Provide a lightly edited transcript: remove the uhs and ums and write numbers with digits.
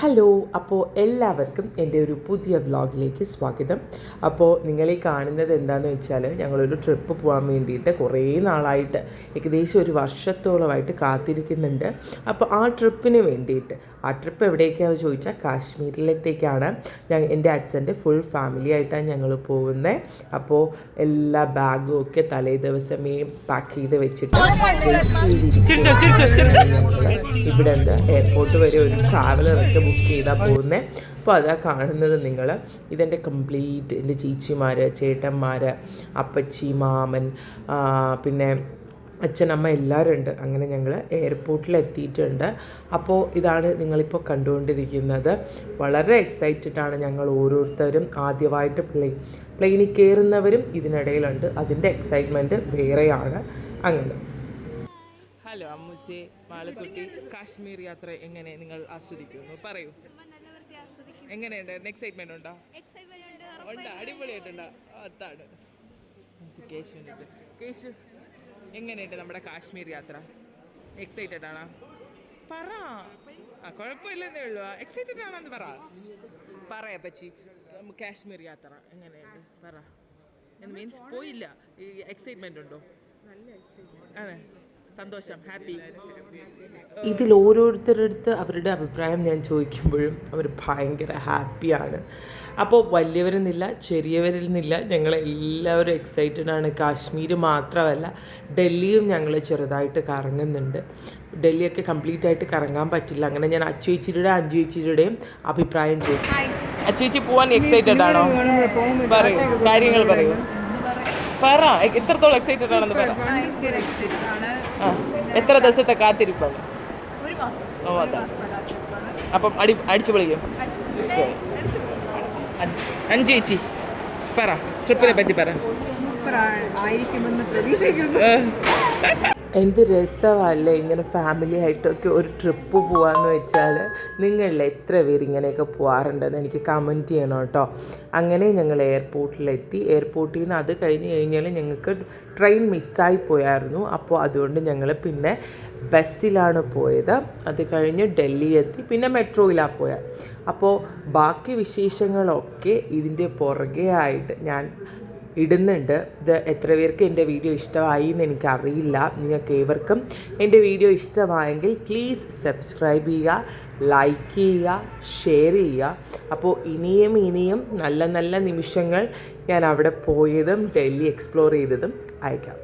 Hello, അപ്പോൾ എല്ലാവർക്കും എൻ്റെ ഒരു പുതിയ വ്ളോഗിലേക്ക് സ്വാഗതം. അപ്പോൾ നിങ്ങളീ കാണുന്നത് എന്താണെന്ന് വെച്ചാൽ ഞങ്ങളൊരു ട്രിപ്പ് പോകാൻ വേണ്ടിയിട്ട് കുറേ നാളായിട്ട് ഏകദേശം ഒരു വർഷത്തോളമായിട്ട് കാത്തിരിക്കുന്നുണ്ട്. അപ്പോൾ ആ ട്രിപ്പിന് വേണ്ടിയിട്ട് ആ ട്രിപ്പ് എവിടേക്കാണെന്ന് ചോദിച്ചാൽ കാശ്മീരിലത്തേക്കാണ്. എൻ്റെ അച്ഛൻ്റെ ഫുൾ ഫാമിലി ആയിട്ടാണ് ഞങ്ങൾ പോകുന്നത്. അപ്പോൾ എല്ലാ ബാഗും ഒക്കെ തലേ ദിവസമേ പാക്ക് ചെയ്ത് വെച്ചിട്ട് ഇവിടെ എയർപോർട്ട് വരെ ഒരു ട്രാവലറൊക്കെ ബുക്ക് ചെയ്താൽ പോകുന്നത്. അപ്പോൾ അതാ കാണുന്നത് നിങ്ങൾ. ഇതെൻ്റെ കംപ്ലീറ്റ് എൻ്റെ ചേച്ചിമാർ, ചേട്ടന്മാർ, അപ്പച്ചി, മാമൻ, പിന്നെ അച്ഛനമ്മ എല്ലാവരും ഉണ്ട്. അങ്ങനെ ഞങ്ങൾ എയർപോർട്ടിൽ എത്തിയിട്ടുണ്ട്. അപ്പോൾ ഇതാണ് നിങ്ങളിപ്പോൾ കണ്ടുകൊണ്ടിരിക്കുന്നത്. വളരെ എക്സൈറ്റഡാണ് ഞങ്ങൾ ഓരോരുത്തരും. ആദ്യമായിട്ട് പ്ലെയിനിൽ കയറുന്നവരും ഇതിനിടയിലുണ്ട്. അതിൻ്റെ എക്സൈറ്റ്മെൻറ്റ് വേറെയാണ്. അങ്ങനെ ഹലോ അമ്മുസേ, മാളക്കുട്ടി, കാശ്മീർ യാത്ര എങ്ങനെ നിങ്ങൾ ആസ്വദിക്കുന്നു? പറയൂ, എങ്ങനെയുണ്ട്? എക്സൈറ്റ്മെന്റ് ഉണ്ടോ? ഉണ്ട്, അടിപൊളിയായിട്ടുണ്ടോ? അതാണ് കേശു. എങ്ങനെയുണ്ട് നമ്മുടെ കാശ്മീർ യാത്ര? എക്സൈറ്റഡ് ആണോ? പറ. കുഴപ്പമില്ലെന്നേ ഉള്ളൂ. എക്സൈറ്റഡ് ആണോന്ന് പറയാ പച്ചി. കാശ്മീർ യാത്ര എങ്ങനെയുണ്ട് പറ. മീൻസ് പോയില്ല, എക്സൈറ്റ്മെന്റ് ഉണ്ടോ? അതെ, സന്തോഷം, ഹാപ്പി. ഇതിൽ ഓരോരുത്തരുടെ അടുത്ത് അവരുടെ അഭിപ്രായം ഞാൻ ചോദിക്കുമ്പോഴും അവർ ഭയങ്കര ഹാപ്പിയാണ്. അപ്പോൾ വലിയവരെന്നില്ല, ചെറിയവരെന്നില്ല, ഞങ്ങളെല്ലാവരും എക്സൈറ്റഡാണ്. കാശ്മീർ മാത്രമല്ല, ഡൽഹിയും ഞങ്ങൾ ചെറുതായിട്ട് കറങ്ങുന്നുണ്ട്. ഡൽഹിയൊക്കെ കംപ്ലീറ്റ് ആയിട്ട് കറങ്ങാൻ പറ്റില്ല. അങ്ങനെ ഞാൻ അച്ചുചേച്ചിയുടെയും അഞ്ജുചേച്ചിയുടെയും അഭിപ്രായം ചോദിക്കും. അച്ചുചേച്ചി പോകാൻ എക്സൈറ്റഡ് ആണോ? പറയൂ, കാര്യങ്ങൾ പറയൂ. പറ, എത്രത്തോളം എക്സൈറ്റഡ് ആണെന്ന് പറ. എത്ര ദിവസത്തെ കാത്തിരിപ്പാണ്? ഓ, അതാ. അപ്പം അടിച്ചു പൊളിക്കും. അഞ്ചു ചേച്ചി പറ, ട്രിപ്പിനെ പറ്റി പറ. എന്ത് രസമല്ലേ ഇങ്ങനെ ഫാമിലി ആയിട്ടൊക്കെ ഒരു ട്രിപ്പ് പോകാമെന്ന് വെച്ചാൽ. നിങ്ങളിൽ എത്ര പേര് ഇങ്ങനെയൊക്കെ പോകാറുണ്ടെന്ന് എനിക്ക് കമൻറ്റ് ചെയ്യണം കേട്ടോ. അങ്ങനെ ഞങ്ങൾ എയർപോർട്ടിലെത്തി. എയർപോർട്ടിൽ നിന്ന് അത് കഴിഞ്ഞ് ഞങ്ങൾക്ക് ട്രെയിൻ മിസ്സായി പോയായിരുന്നു. അപ്പോൾ അതുകൊണ്ട് ഞങ്ങൾ പിന്നെ ബസ്സിലാണ് പോയത്. അത് കഴിഞ്ഞ് ഡൽഹി എത്തി, പിന്നെ മെട്രോയിലാണ് പോയത്. അപ്പോൾ ബാക്കി വിശേഷങ്ങളൊക്കെ ഇതിൻ്റെ പുറകെ ആയിട്ട് ഞാൻ ഇടുന്നുണ്ട്. ഇത് എത്ര പേർക്ക് എൻ്റെ വീഡിയോ ഇഷ്ടമായി എന്ന് എനിക്കറിയില്ല. നിങ്ങൾക്ക് ഏവർക്കും എൻ്റെ വീഡിയോ ഇഷ്ടമായെങ്കിൽ പ്ലീസ് സബ്സ്ക്രൈബ് ചെയ്യുക, ലൈക്ക് ചെയ്യുക, ഷെയർ ചെയ്യുക. അപ്പോൾ ഇനിയും നല്ല നല്ല നിമിഷങ്ങൾ ഞാൻ അവിടെ പോയതും ഡൽഹി എക്സ്പ്ലോർ ചെയ്തതും അയക്കാം.